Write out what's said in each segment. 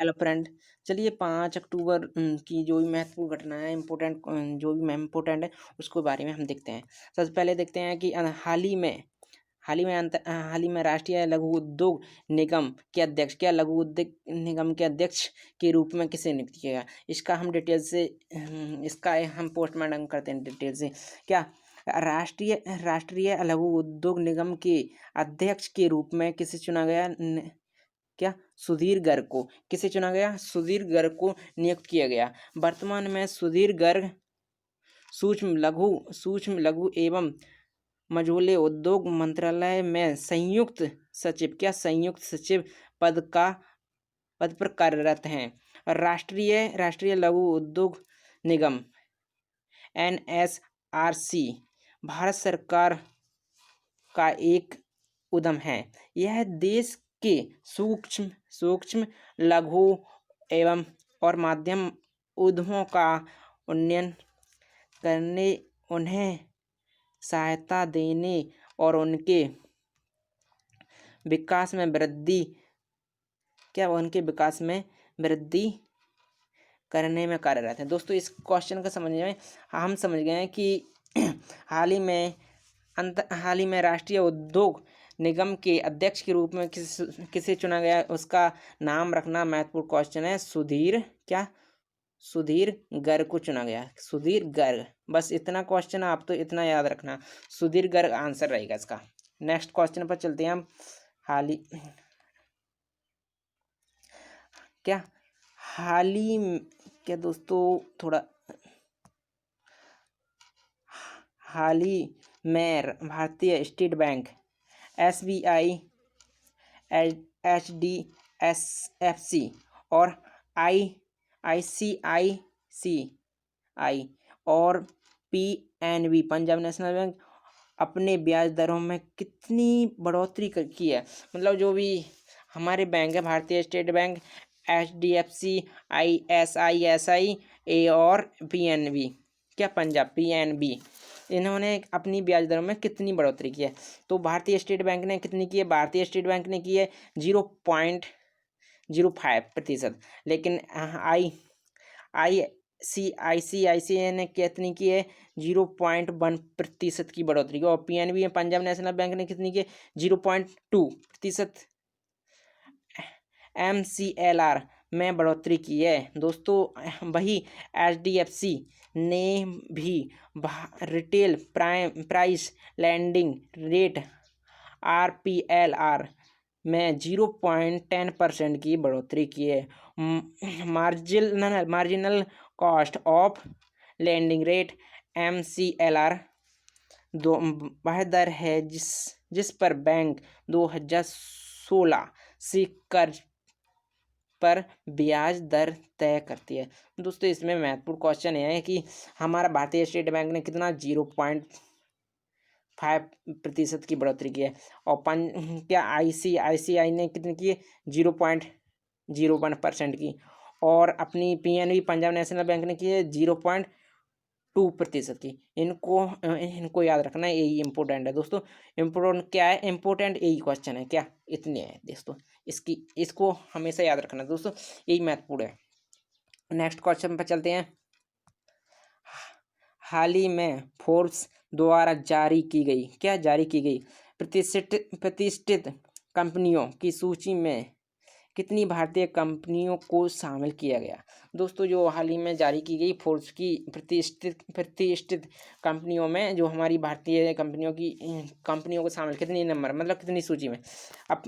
Hello friend, चलिए 5 अक्टूबर की जो भी महत्वपूर्ण घटना है, इम्पोर्टेंट जो भी इम्पोर्टेंट है उसके बारे में हम देखते हैं। सबसे पहले देखते हैं कि हाल ही में राष्ट्रीय लघु उद्योग निगम के अध्यक्ष लघु उद्योग निगम के अध्यक्ष के रूप में किसे नियुक्त किया गया। इसका हम डिटेल से इसका हम पोस्टमार्टम करते हैं डिटेल से। क्या राष्ट्रीय लघु उद्योग निगम के अध्यक्ष के रूप में किसे चुना गया? क्या सुधीर गर्ग को किसे चुना गया? सुधीर गर्ग को नियुक्त किया गया। वर्तमान में सुधीर गर्ग सूक्ष्म लघु एवं मझोले उद्योग मंत्रालय में संयुक्त सचिव पद पर कार्यरत हैं। राष्ट्रीय लघु उद्योग निगम NSRC भारत सरकार का एक उद्यम है। यह देश के सूक्ष्म लघु एवं और माध्यम उद्यमों का उन्नयन करने, उन्हें सहायता देने और उनके विकास में वृद्धि करने में कार्यरत है। दोस्तों, इस क्वेश्चन का समझने में हम समझ गए हैं कि हाल ही में राष्ट्रीय उद्योग निगम के अध्यक्ष के रूप में किसे चुना गया, उसका नाम रखना महत्वपूर्ण क्वेश्चन है। सुधीर गर्ग को चुना गया। सुधीर गर्ग, बस इतना क्वेश्चन आप तो इतना याद रखना, सुधीर गर्ग आंसर रहेगा इसका। नेक्स्ट क्वेश्चन पर चलते हैं हम। हाल ही में भारतीय स्टेट बैंक, SBI, HDFC और ICICI और PNB पंजाब नेशनल बैंक अपने ब्याज दरों में कितनी बढ़ोतरी की है। मतलब जो भी हमारे बैंक है, भारतीय स्टेट बैंक, HDFC, ICICI और PNB, क्या पंजाब PNB, इन्होंने अपनी ब्याज दरों में कितनी बढ़ोतरी की है। तो भारतीय स्टेट बैंक ने कितनी की है? भारतीय स्टेट बैंक ने की है 0.05%, लेकिन ICICI ने कितनी की है? 0.1% की बढ़ोतरी की। और PNB पंजाब नेशनल बैंक ने कितनी की है? 0.2%। MCLR में बढ़ोतरी की है। दोस्तों, वही HDFC ने भी retail price lending rate RPLR में 0.10% की बढ़ोतरी की है। Marginal cost of lending rate MCLR वह दर है जिस पर बैंक 2016 से कर्ज पर ब्याज दर तय करती है। दोस्तों, इसमें महत्वपूर्ण क्वेश्चन यह है कि हमारा भारतीय स्टेट बैंक ने कितना 0.5% की बढ़ोतरी की है। और क्या ICICI ने कितनी की है? 0.01% की। और अपनी PNB पंजाब नेशनल बैंक ने की है 0.2% की। इनको याद रखना, यही इंपॉर्टेंट है दोस्तों। इम्पोर्टेंट क्या है? इम्पोर्टेंट यही क्वेश्चन है, क्या इतने है दोस्तों। इसको हमेशा याद रखना दोस्तों, यही महत्वपूर्ण है। नेक्स्ट क्वेश्चन पर चलते हैं। हाल ही में फोर्ब्स द्वारा जारी की गई प्रतिष्ठित कंपनियों की सूची में कितनी भारतीय कंपनियों को शामिल किया गया? दोस्तों, जो हाल ही में जारी की गई फोर्ब्स की प्रतिष्ठित कंपनियों में जो हमारी भारतीय कंपनियों को शामिल कितनी नंबर, मतलब कितनी सूची में, अब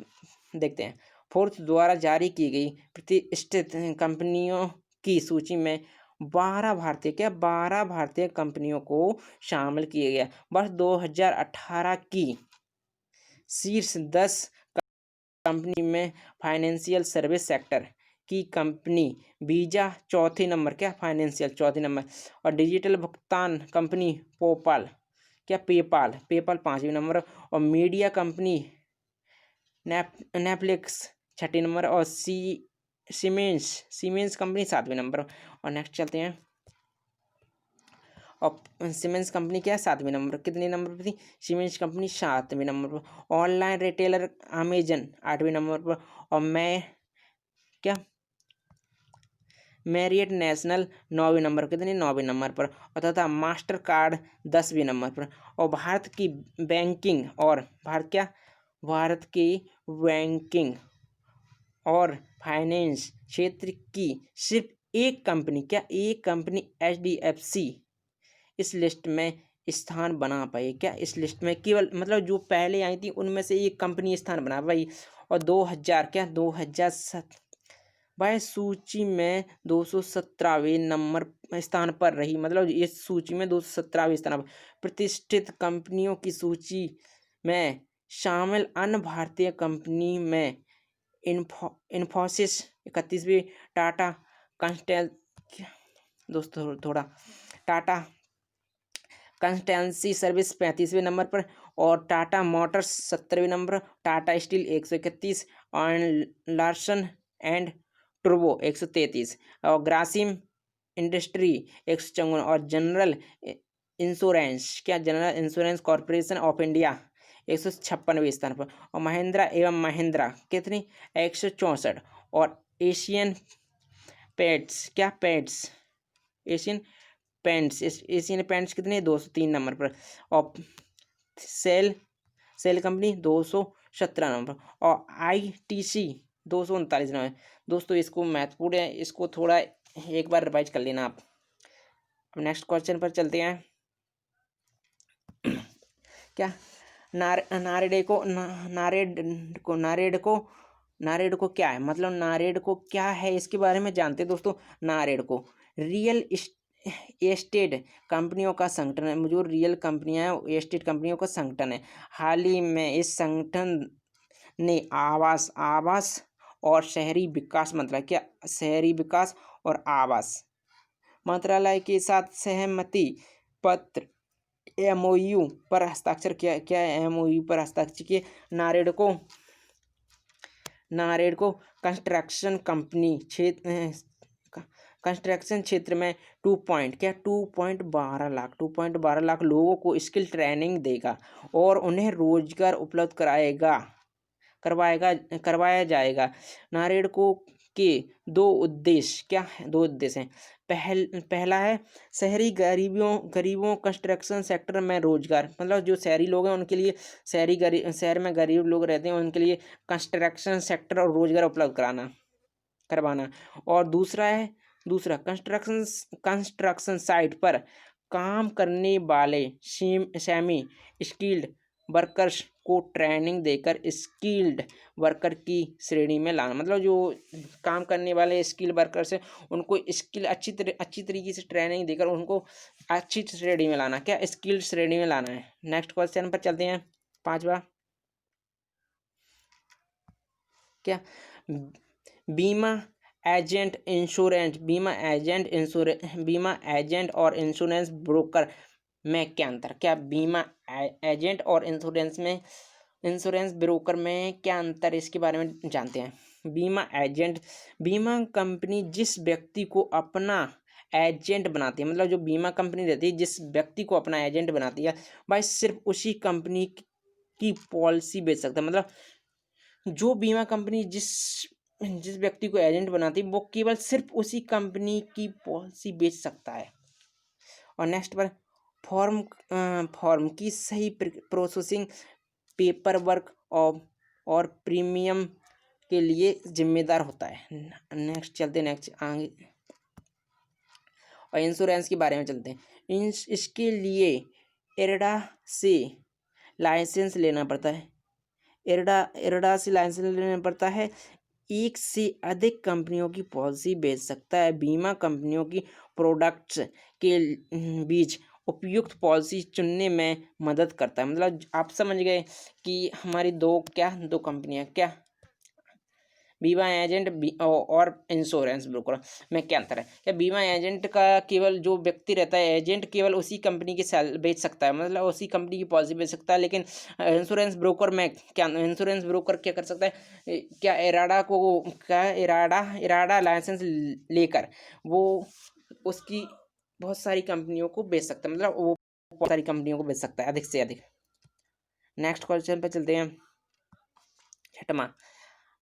देखते हैं। फोर्ब्स द्वारा जारी की गई प्रतिष्ठित कंपनियों की सूची में 12 भारतीय कंपनियों को शामिल किया गया। वर्ष 2018 की शीर्ष 10 कंपनी में फाइनेंशियल सर्विस सेक्टर की कंपनी वीजा चौथे नंबर, फाइनेंशियल चौथे नंबर, और डिजिटल भुगतान कंपनी पेपाल 5वें नंबर, और मीडिया कंपनी नेटफ्लिक्स 6ठे नंबर, और सीमेंस कंपनी 7वें नंबर। और नेक्स्ट चलते हैं। और सीमेंस कंपनी 7वें नंबर, कितने नंबर पर थी? सीमेंस कंपनी 7वें नंबर पर। ऑनलाइन रिटेलर अमेजन 8वें नंबर पर। और मैरियट नेशनल 9वें नंबर, कितने 9वें नंबर पर, और तथा मास्टर कार्ड 10वें नंबर पर। और भारत की बैंकिंग और भारत की बैंकिंग और फाइनेंस क्षेत्र की सिर्फ एक कंपनी, एक कंपनी HDFC इस लिस्ट में स्थान बना पाई। इस लिस्ट में केवल मतलब जो पहले आई थी उनमें से एक कंपनी स्थान बना पाई। और 2007 वह सूची में 217वें नंबर स्थान पर रही, मतलब इस सूची में 217वें स्थान पर। प्रतिष्ठित कंपनियों की सूची में शामिल अन्य भारतीय कंपनी में इन्फोसिस 31वीं, टाटा कंस्टेल दोस्तों थोड़ा टाटा कंस्टेंसी सर्विस 35वें नंबर पर, और टाटा मोटर्स 17वें नंबर, टाटा स्टील 131, और लार्सन एंड टुर्बो 133, और ग्रासिम इंडस्ट्री 154, और general insurance corporation of India 156वें स्थान पर, और महिंद्रा एवं महिंद्रा कितनी 164, और एशियन एशियन पेंट्स कितने 203 नंबर पर, और सेल कंपनी 217 नंबर, और ITC 239 नंबर। दोस्तों इसको महत्वपूर्ण है, इसको थोड़ा एक बार रिवाइज कर लेना आप। अब नेक्स्ट क्वेश्चन पर चलते हैं। नारेडको क्या है, मतलब नारेडको क्या है इसके बारे में जानते हैं दोस्तों। नारेडको रियल एस्टेट कंपनियों का संगठन है। जो रियल कंपनियां हैं एस्टेट कंपनियों का संगठन है। हाल ही में इस संगठन ने आवास और शहरी विकास मंत्रालय शहरी विकास और आवास मंत्रालय के साथ सहमति पत्र MOU पर हस्ताक्षर किया MOU पर हस्ताक्षर किए। नारेडको कंस्ट्रक्शन क्षेत्र में 2.12 लाख लोगों को स्किल ट्रेनिंग देगा और उन्हें रोजगार उपलब्ध करवाया जाएगा। नारेडको के दो उद्देश्य हैं। पहला है शहरी गरीबों कंस्ट्रक्शन सेक्टर में रोजगार, मतलब जो शहरी लोग हैं उनके लिए शहर में गरीब लोग रहते हैं उनके लिए कंस्ट्रक्शन सेक्टर और रोजगार उपलब्ध करवाना। और दूसरा कंस्ट्रक्शन साइट पर काम करने वाले सेमी स्किल्ड वर्कर्स को ट्रेनिंग देकर स्किल्ड वर्कर की श्रेणी में लाना, मतलब जो काम करने वाले स्किल वर्कर्स हैं उनको स्किल अच्छी तरीके से ट्रेनिंग देकर उनको अच्छी श्रेणी में लाना, स्किल्ड श्रेणी में लाना है। नेक्स्ट क्वेश्चन पर चलते हैं। 5वां बीमा एजेंट और इंश्योरेंस ब्रोकर में क्या अंतर। बीमा एजेंट और इंश्योरेंस ब्रोकर में क्या अंतर, इसके बारे में जानते हैं। बीमा कंपनी जिस व्यक्ति को अपना एजेंट बनाती है, मतलब जो बीमा कंपनी रहती है जिस व्यक्ति को अपना एजेंट बनाती है वह सिर्फ उसी कंपनी की पॉलिसी बेच सकता है। मतलब जो बीमा कंपनी जिस व्यक्ति को एजेंट बनाती है वो केवल सिर्फ उसी कंपनी की पॉलिसी बेच सकता है। और नेक्स्ट पर फॉर्म की सही प्रोसेसिंग, पेपर वर्क और प्रीमियम के लिए जिम्मेदार होता है। नेक्स्ट आगे और इंश्योरेंस के बारे में चलते हैं। इसके लिए इरडा से लाइसेंस लेना पड़ता है। एक से अधिक कंपनियों की पॉलिसी बेच सकता है। बीमा कंपनियों की प्रोडक्ट्स के बीच उपयुक्त पॉलिसी चुनने में मदद करता है। मतलब आप समझ गए कि हमारी दो कंपनियां बीमा एजेंट और इंश्योरेंस ब्रोकर में क्या अंतर है। बीमा एजेंट का केवल जो व्यक्ति रहता है एजेंट केवल उसी कंपनी की बेच सकता है, मतलब उसी कंपनी की पॉलिसी बेच सकता है। लेकिन इंश्योरेंस ब्रोकर में इंश्योरेंस ब्रोकर क्या कर सकता है, इराडा लाइसेंस लेकर वो उसकी बहुत सारी कंपनियों को बेच सकता है, मतलब वो बहुत सारी कंपनियों को बेच सकता है अधिक से अधिक। नेक्स्ट क्वेश्चन पर चलते हैं। 6वां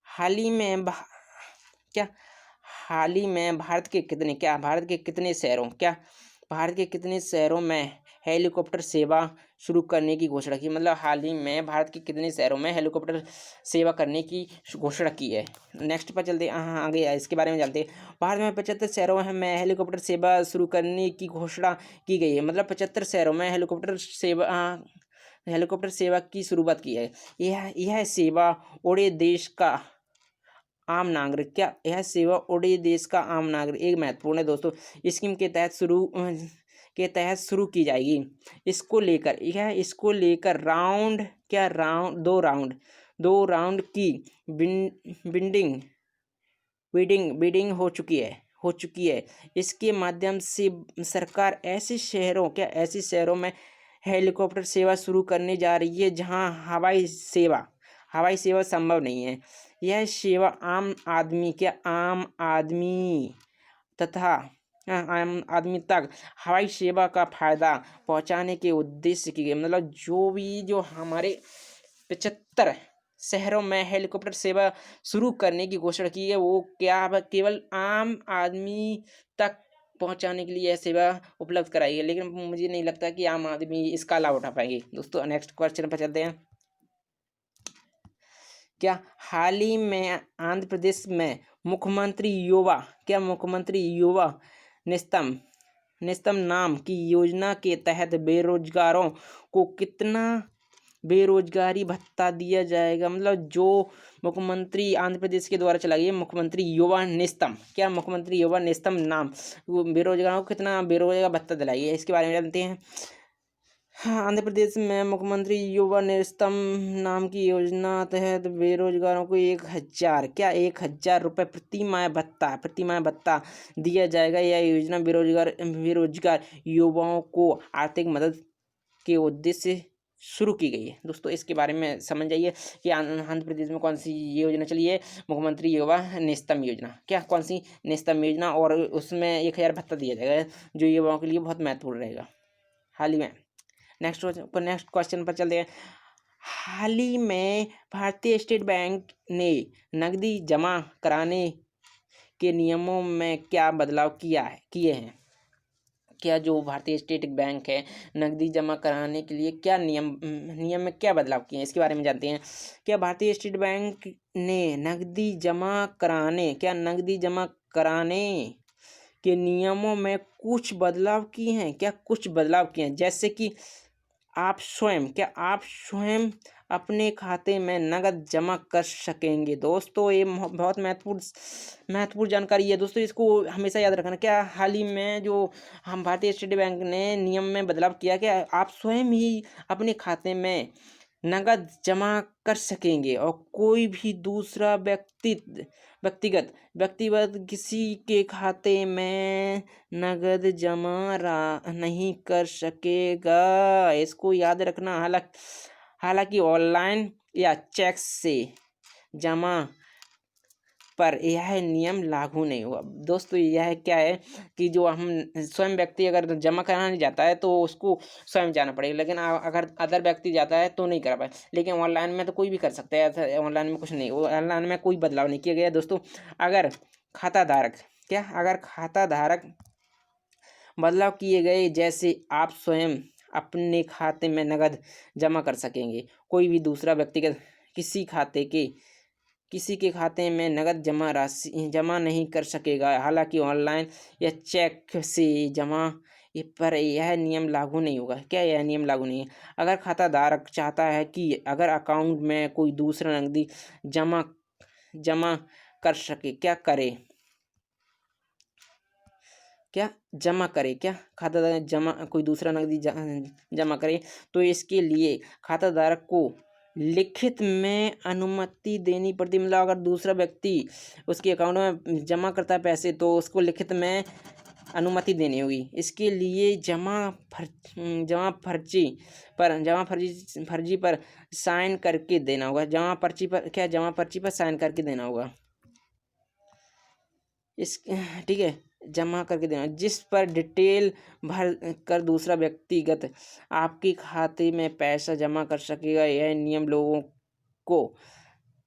हाल हाल ही में भारत के कितने शहरों में हेलीकॉप्टर सेवा शुरू करने की घोषणा की? मतलब हाल ही में भारत के कितने शहरों में हेलीकॉप्टर सेवा करने की घोषणा की है? नेक्स्ट पर चलते हाँ आगे इसके बारे में जानते हैं। भारत में 75 शहरों में हेलीकॉप्टर सेवा शुरू करने की घोषणा की गई है। मतलब 75 शहरों में हेलीकॉप्टर सेवा की शुरुआत की है। यह सेवा उड़े देश का आम नागरिक यह सेवा उड़े देश का आम नागरिक एक महत्वपूर्ण है दोस्तों स्कीम के तहत शुरू की जाएगी। इसको लेकर दो राउंड की बिडिंग बिडिंग हो चुकी है। इसके माध्यम से सरकार ऐसे शहरों में हेलीकॉप्टर सेवा शुरू करने जा रही है जहां हवाई सेवा संभव नहीं है। यह सेवा आम आदमी तक हवाई सेवा का फायदा पहुंचाने के उद्देश्य की गई। मतलब जो हमारे 75 शहरों में हेलीकॉप्टर सेवा शुरू करने की घोषणा की है वो केवल आम आदमी तक पहुंचाने के लिए यह सेवा उपलब्ध कराई है। लेकिन मुझे नहीं लगता कि आम आदमी इसका लाभ उठा पाएंगे। दोस्तों नेक्स्ट क्वेश्चन पर चलते हैं। क्या हाल ही में आंध्र प्रदेश में मुख्यमंत्री युवा निस्तम नाम की योजना के तहत बेरोजगारों को कितना बेरोजगारी भत्ता दिया जाएगा? मतलब जो मुख्यमंत्री आंध्र प्रदेश के द्वारा चलाई है मुख्यमंत्री युवा निस्तम नाम बेरोजगारों को कितना बेरोजगार भत्ता दिलाई है इसके बारे में जानते हैं। हाँ, आंध्र प्रदेश में मुख्यमंत्री युवा निस्तम नाम की योजना तहत बेरोजगारों को 1,000 रुपये प्रति माह भत्ता दिया जाएगा। यह योजना बेरोजगार युवाओं को आर्थिक मदद के उद्देश्य से शुरू की गई है। दोस्तों इसके बारे में समझ जाइए कि आंध्र प्रदेश में कौन सी योजना चली है, मुख्यमंत्री युवा निस्तम योजना। कौन सी निस्तम योजना, और उसमें 1,000 भत्ता दिया जाएगा जो युवाओं के लिए बहुत महत्वपूर्ण रहेगा हाल ही में। नेक्स्ट क्वेश्चन पर चलते हैं। हाल ही में भारतीय स्टेट बैंक ने नकदी जमा कराने के नियमों में क्या बदलाव किए हैं? क्या जो भारतीय स्टेट बैंक है नकदी जमा कराने के लिए क्या नियम में क्या बदलाव किए हैं इसके बारे में जानते हैं। क्या भारतीय स्टेट बैंक ने नकदी जमा कराने के नियमों में कुछ बदलाव किए हैं? जैसे कि आप स्वयं अपने खाते में नकद जमा कर सकेंगे। दोस्तों ये बहुत महत्वपूर्ण जानकारी है दोस्तों, इसको हमेशा याद रखना। क्या हाल ही में जो हम भारतीय स्टेट बैंक ने नियम में बदलाव किया, क्या आप स्वयं ही अपने खाते में नकद जमा कर सकेंगे और कोई भी दूसरा व्यक्तिगत किसी के खाते में नगद जमा नहीं कर सकेगा। इसको याद रखना। हालांकि ऑनलाइन या चेक से जमा पर यह नियम लागू नहीं हुआ। दोस्तों यह क्या है कि जो हम स्वयं व्यक्ति अगर जमा कराने जाता है तो उसको स्वयं जाना पड़ेगा, लेकिन अगर अदर व्यक्ति जाता है तो नहीं करा पाए। लेकिन ऑनलाइन में तो कोई भी कर सकता है, ऑनलाइन में कुछ नहीं, ऑनलाइन में कोई बदलाव नहीं किया गया दोस्तों। अगर खाता धारक बदलाव किए गए, जैसे आप स्वयं अपने खाते में नगद जमा कर सकेंगे, कोई भी दूसरा व्यक्तिगत किसी के खाते में नगद जमा नहीं कर सकेगा। हालांकि ऑनलाइन या चेक से जमा पर यह नियम लागू नहीं होगा। क्या यह नियम लागू नहीं है? अगर खाता धारक चाहता है कि अगर अकाउंट में कोई दूसरा नकदी जमा कर सके, क्या खाता धारक कोई दूसरा नकदी जमा करे तो इसके लिए खाता धारक को लिखित में अनुमति देनी पड़ती। मतलब अगर दूसरा व्यक्ति उसके अकाउंट में जमा करता है पैसे तो उसको लिखित में अनुमति देनी होगी। इसके लिए जमा फर्जी पर साइन करके देना होगा। जमा पर्ची पर साइन करके देना होगा। ठीक है, जमा करके देना, जिस पर डिटेल भर कर दूसरा व्यक्तिगत आपके खाते में पैसा जमा कर सकेगा। यह नियम लोगों को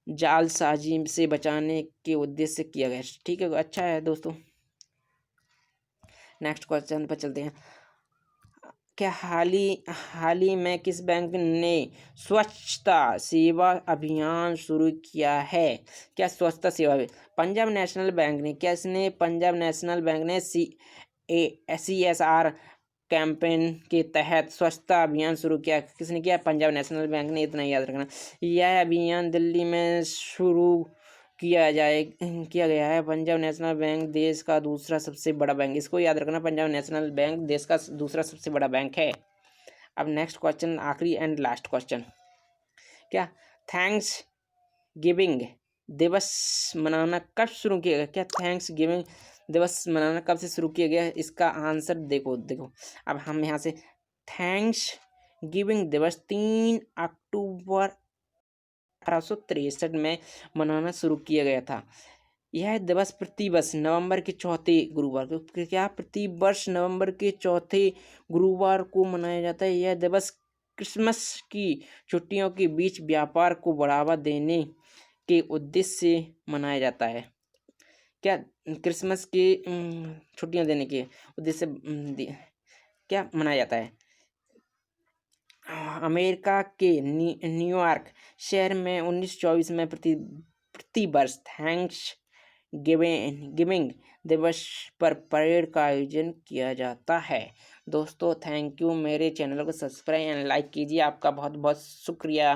जालसाजी से बचाने के उद्देश्य से किया गया। ठीक है, अच्छा है दोस्तों। नेक्स्ट क्वेश्चन पर चलते हैं। क्या हाल ही में किस बैंक ने स्वच्छता सेवा अभियान शुरू किया है? क्या स्वच्छता सेवा पंजाब नेशनल बैंक ने, क्या इसने पंजाब नेशनल बैंक ने CSR कैंपेन के तहत स्वच्छता अभियान शुरू किया? किसने किया? पंजाब नेशनल बैंक ने। इतना याद रखना। यह अभियान दिल्ली में शुरू किया गया है। पंजाब नेशनल बैंक देश का दूसरा सबसे बड़ा बैंक, इसको याद रखना, पंजाब नेशनल बैंक देश का दूसरा सबसे बड़ा बैंक है। अब नेक्स्ट क्वेश्चन, आखिरी एंड लास्ट क्वेश्चन। क्या थैंक्स गिविंग दिवस मनाना कब शुरू किया गया? क्या थैंक्स गिविंग दिवस मनाना कब से शुरू किया गया? इसका आंसर देखो। अब हम यहाँ से थैंक्स गिविंग दिवस 3 अक्टूबर 1863 में मनाना शुरू किया गया था। यह दिवस प्रतिवर्ष नवंबर के चौथे गुरुवार को, क्या प्रतिवर्ष नवंबर के चौथे गुरुवार को मनाया जाता है। यह दिवस क्रिसमस की छुट्टियों के बीच व्यापार को बढ़ावा देने के उद्देश्य से मनाया जाता है। क्या क्रिसमस की छुट्टियां देने के उद्देश्य से क्या मनाया जाता है? अमेरिका के न्यूयॉर्क शहर में 1924 में प्रतिवर्ष थैंक्स गिविंग दिवस पर परेड का आयोजन किया जाता है। दोस्तों थैंक यू। मेरे चैनल को सब्सक्राइब एंड लाइक कीजिए। आपका बहुत बहुत शुक्रिया।